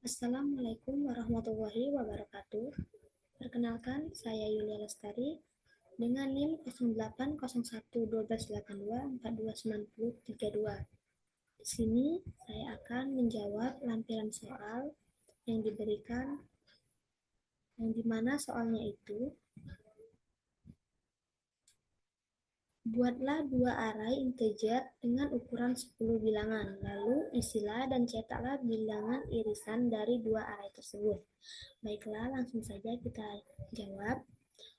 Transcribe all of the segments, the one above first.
Assalamualaikum warahmatullahi wabarakatuh. Perkenalkan, saya Yulia Lestari dengan NIM 08011282429032. Di sini saya akan menjawab lampiran soal yang diberikan, yang dimana soalnya itu: buatlah dua arai integer dengan ukuran 10 bilangan, lalu isilah dan cetaklah bilangan irisan dari dua arai tersebut. Baiklah, langsung saja kita jawab.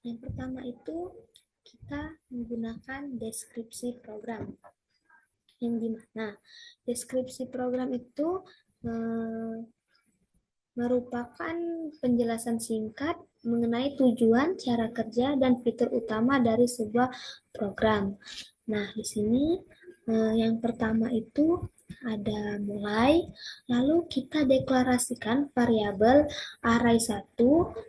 Yang pertama itu kita menggunakan deskripsi program. Yang dimana deskripsi program itu merupakan penjelasan singkat mengenai tujuan, cara kerja, dan fitur utama dari sebuah program. Nah, di sini yang pertama itu ada mulai, lalu kita deklarasikan variabel array 1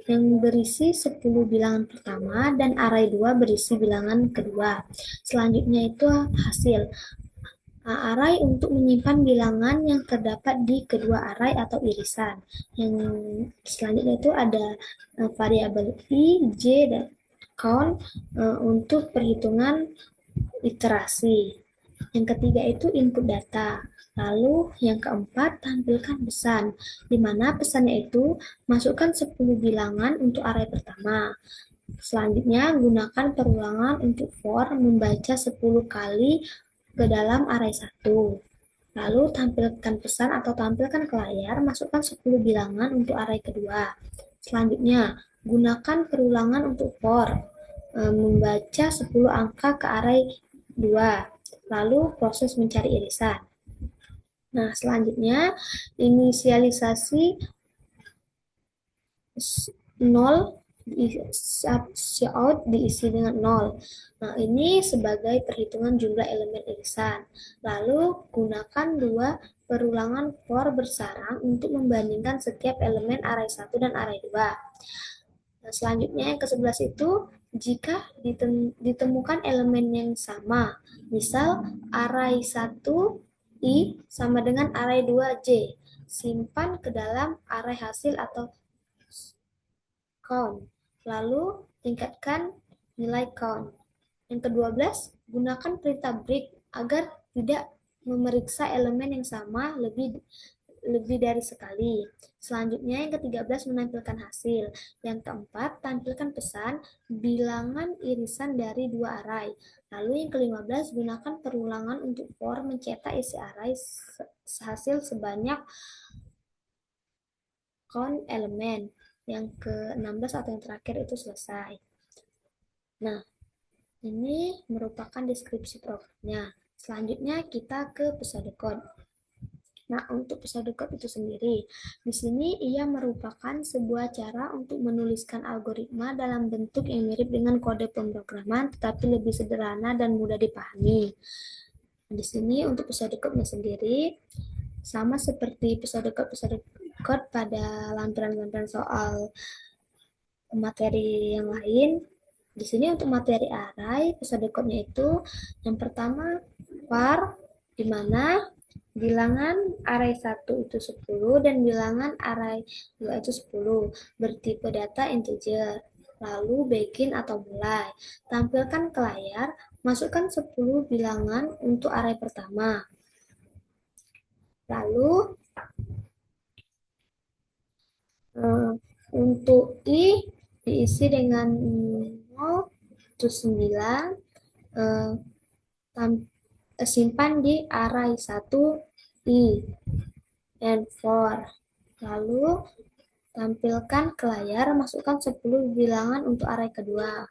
yang berisi 10 bilangan pertama dan array 2 berisi bilangan kedua. Selanjutnya itu hasil. Array untuk menyimpan bilangan yang terdapat di kedua array atau irisan. Yang selanjutnya itu ada variabel i, j, dan count untuk perhitungan iterasi. Yang ketiga itu input data. Lalu yang keempat, tampilkan pesan, di mana pesannya itu masukkan 10 bilangan untuk array pertama. Selanjutnya, gunakan perulangan untuk for membaca 10 kali ke dalam array 1. Lalu tampilkan pesan atau tampilkan ke layar, masukkan 10 bilangan untuk array kedua. Selanjutnya, gunakan perulangan untuk for membaca 10 angka ke array 2. Lalu proses mencari irisan. Nah, selanjutnya inisialisasi 0 out diisi dengan 0. Nah, ini sebagai perhitungan jumlah elemen irisan. Lalu gunakan dua perulangan for bersarang untuk membandingkan setiap elemen array 1 dan array 2. Nah, selanjutnya yang ke-11 itu jika ditemukan elemen yang sama, misal array 1 i sama dengan array 2 j, simpan ke dalam array hasil atau count, lalu tingkatkan nilai count. Yang ke-12, gunakan perintah break agar tidak memeriksa elemen yang sama lebih dari sekali. Selanjutnya yang ke-13 menampilkan hasil. Yang keempat, tampilkan pesan bilangan irisan dari dua array. Lalu yang ke-15 gunakan perulangan untuk for mencetak isi array hasil sebanyak count elemen. Yang ke-16 atau yang terakhir itu selesai. Nah, ini merupakan deskripsi programnya. Selanjutnya kita ke pseudocode. Nah, untuk pseudocode itu sendiri, di sini ia merupakan sebuah cara untuk menuliskan algoritma dalam bentuk yang mirip dengan kode pemrograman, tetapi lebih sederhana dan mudah dipahami. Di sini untuk pseudocode-nya sendiri, sama seperti pseudocode pada lampiran-lampiran soal materi yang lain. Di sini untuk materi array, pseudocode-nya itu yang pertama var, di mana bilangan array 1 itu 10 dan bilangan array 2 itu 10, bertipe data integer. Lalu begin atau mulai. Tampilkan ke layar, masukkan 10 bilangan untuk array pertama. Lalu untuk i diisi dengan 0 terus 9, simpan di array 1 i and for. Lalu tampilkan ke layar, masukkan 10 bilangan untuk array kedua.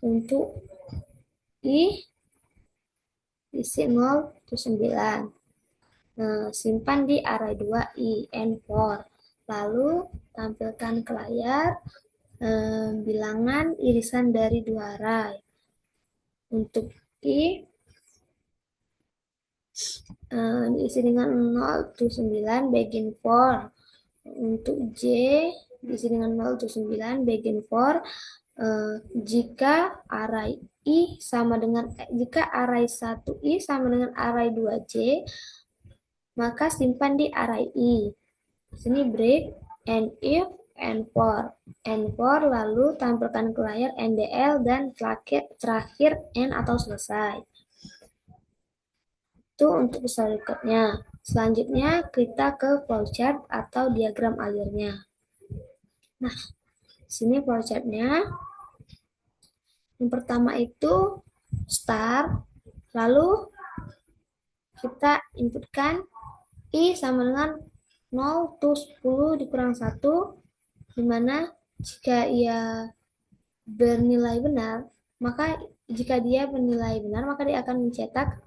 Untuk i isi 0 terus 9. Simpan di array 2 i and for. Lalu tampilkan ke layar bilangan irisan dari dua array. Untuk i diisi dengan 0 to 9 begin for. Untuk j diisi dengan 0 to 9 begin for. Jika array i sama dengan jika array 1 i sama dengan array 2j, maka simpan di array i. Sini break, and if, and for, lalu tampilkan ke layar NDL dan terakhir N atau selesai. Itu untuk berikutnya. Selanjutnya kita ke flowchart atau diagram alurnya. Nah, sini flowchartnya. Yang pertama itu start, lalu kita inputkan I sama dengan 0 to 10 dikurang 1, dimana jika ia bernilai benar, maka jika dia bernilai benar, maka dia akan mencetak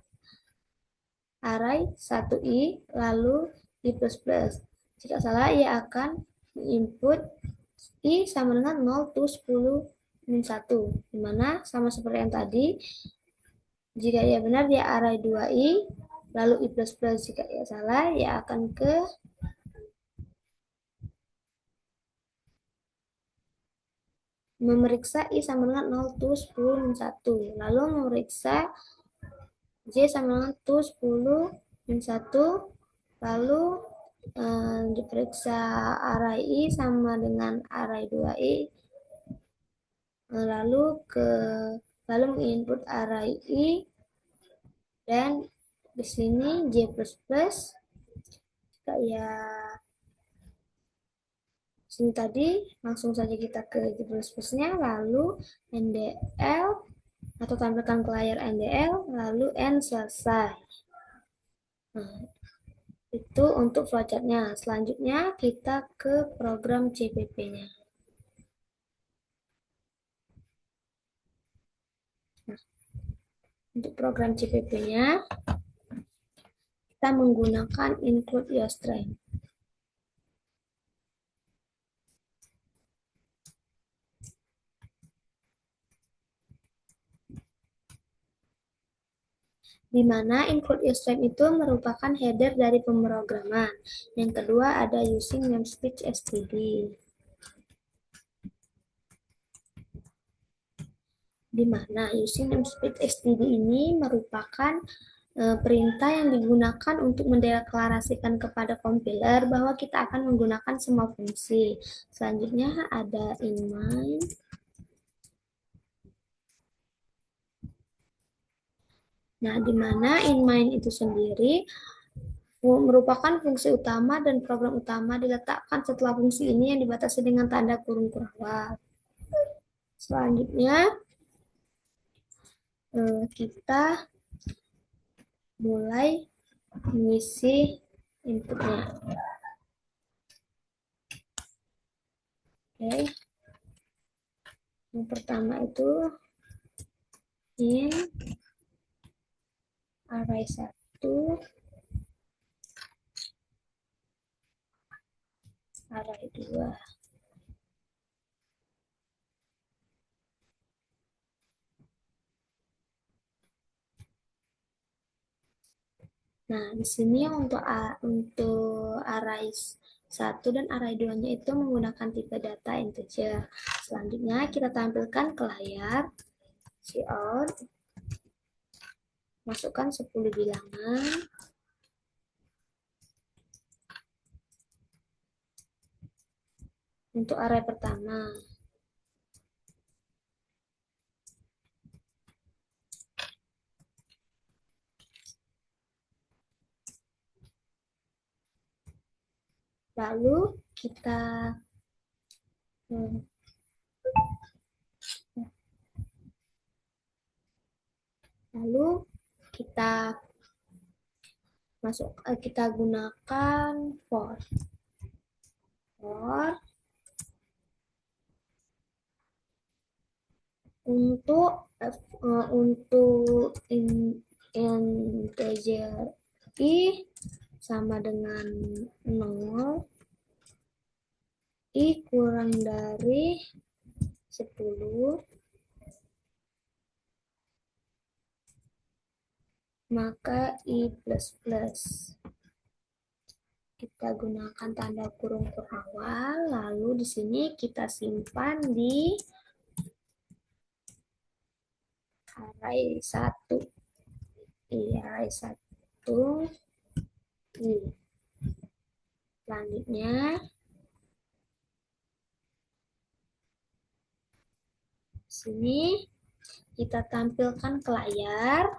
array 1i lalu i plus plus. Jika salah, ia akan input i sama dengan 0 to 10 min 1, dimana sama seperti yang tadi, jika ia benar dia array 2i lalu i plus plus. Jika ia salah, ia akan ke memeriksa i sama dengan 0 to 10 min 1, lalu memeriksa j sama dengan 10 min 1, lalu diperiksa array i sama dengan array 2i, lalu menginput array i, dan di sini j plus plus. Jika ya sini tadi, langsung saja kita ke j plus plusnya, lalu ndl atau tampilkan ke layar NDL, lalu N selesai. Nah, itu untuk flowchartnya. Selanjutnya kita ke program CPP-nya. Nah, untuk program CPP-nya, kita menggunakan include yostrand. Di mana include yostrand itu merupakan header dari pemrograman. Yang kedua ada using namespace std. Di mana using namespace std ini merupakan perintah yang digunakan untuk mendeklarasikan kepada compiler bahwa kita akan menggunakan semua fungsi. Selanjutnya ada inMain. Nah, di mana inMain itu sendiri merupakan fungsi utama dan program utama diletakkan setelah fungsi ini yang dibatasi dengan tanda kurung kurawal. Selanjutnya kita mulai mengisi inputnya. Oke. Yang pertama itu in array 1, array 2. Nah, di sini untuk array 1 dan array 2-nya itu menggunakan tipe data integer. Selanjutnya kita tampilkan ke layar cout, masukkan 10 bilangan. Untuk array pertama, lalu kita kita gunakan for untuk integer i sama dengan 0, i kurang dari 10, maka i plus plus. Kita gunakan tanda kurung awal, lalu di sini kita simpan di array 1. Array 1 i. Selanjutnya, sini kita tampilkan ke layar,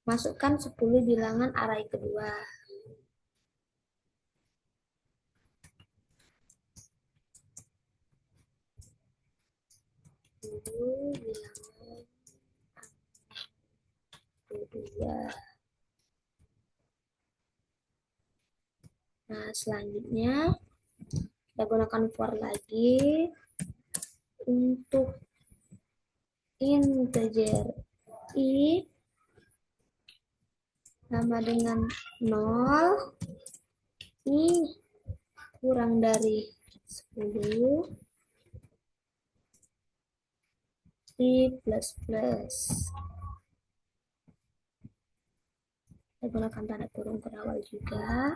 masukkan 10 bilangan array kedua. Bilangan kedua. Nah, selanjutnya kita gunakan for lagi untuk integer i sama dengan 0, i kurang dari 10, i plus plus. Kita gunakan tanda kurung berawal juga.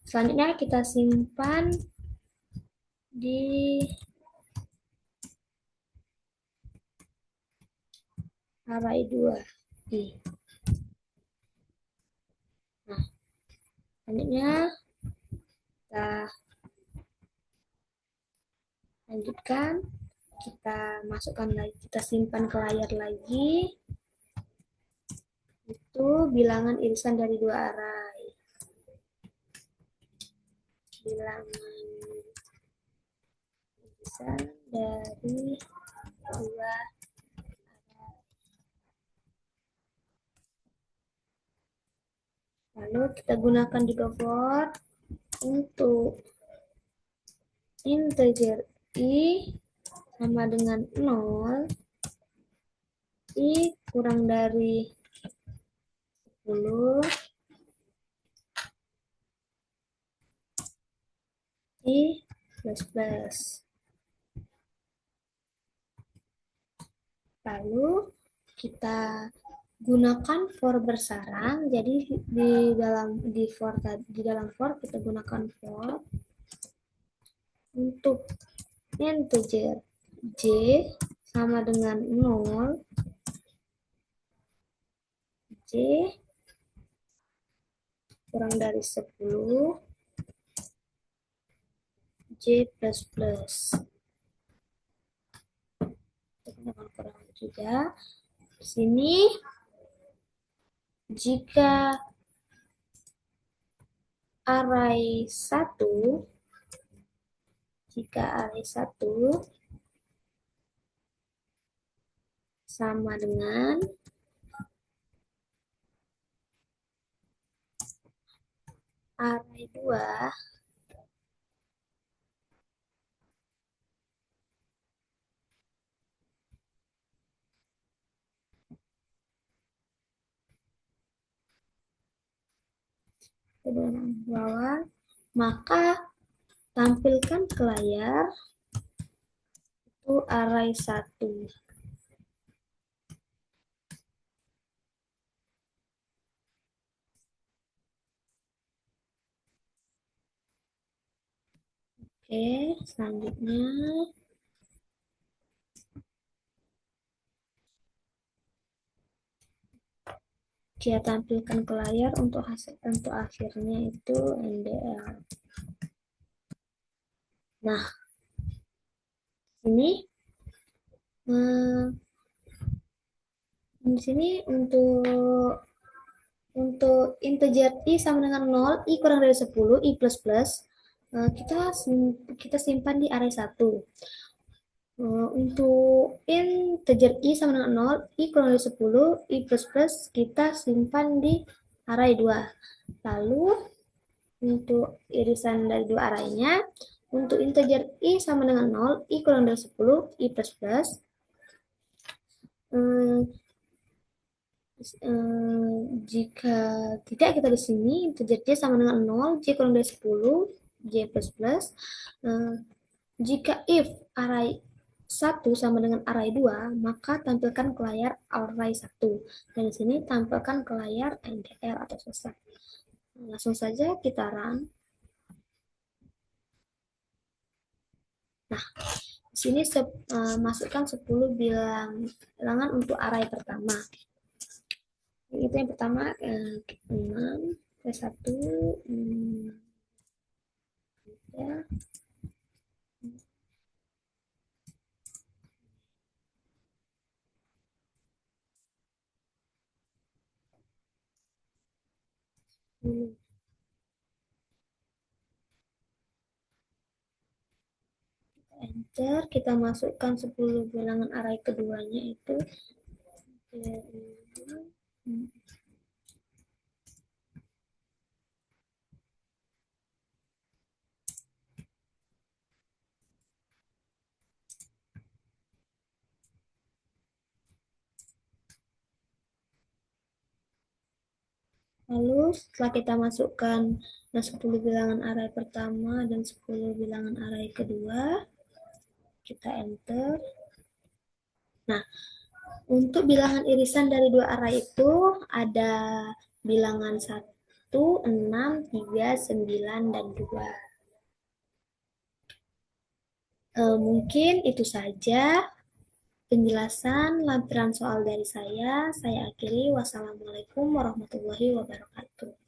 Selanjutnya kita simpan di array 2 i. Nah, selanjutnya kita lanjutkan, kita masukkan lagi, kita simpan ke layar lagi. Itu bilangan irisan dari 2 array. Bilangan irisan dari 2 array. Lalu kita gunakan juga for untuk integer i sama dengan 0, i kurang dari 10, i plus plus. Lalu kita gunakan for bersarang. Jadi di dalam for kita gunakan for untuk integer j sama dengan 0, j kurang dari 10, j plus plus. Kita kurang juga. Di sini jika array 1 sama dengan array 2, bawah, maka tampilkan ke layar itu array 1. Oke, selanjutnya dia tampilkan ke layar untuk akhirnya itu NDL. Nah, ini di sini untuk integer i sama dengan 0, i kurang dari 10, i plus plus, kita simpan di array 1. Untuk integer i sama dengan 0, i kurang dari 10, i plus plus kita simpan di array 2. Lalu untuk irisan dari 2 arraynya, untuk integer i sama dengan 0, i kurang dari 10, i plus plus, jika tidak kita di sini integer j sama dengan 0, j kurang dari 10, j plus plus. Jika if array 1 sama dengan array 2, maka tampilkan ke layar array 1. Dan di sini tampilkan ke layar NDL atau selesai. Langsung saja kita run. Nah, di sini masukkan 10 bilangan untuk array pertama. Itu yang pertama 6, T1, ya, enter, kita masukkan 10 bilangan array keduanya itu. Lalu setelah kita masukkan 10 bilangan array pertama dan 10 bilangan array kedua, kita enter. Nah, untuk bilangan irisan dari dua array itu ada bilangan 1, 6, 3, 9, dan 2. Mungkin itu saja penjelasan lampiran soal dari saya. Saya akhiri. Wassalamualaikum warahmatullahi wabarakatuh.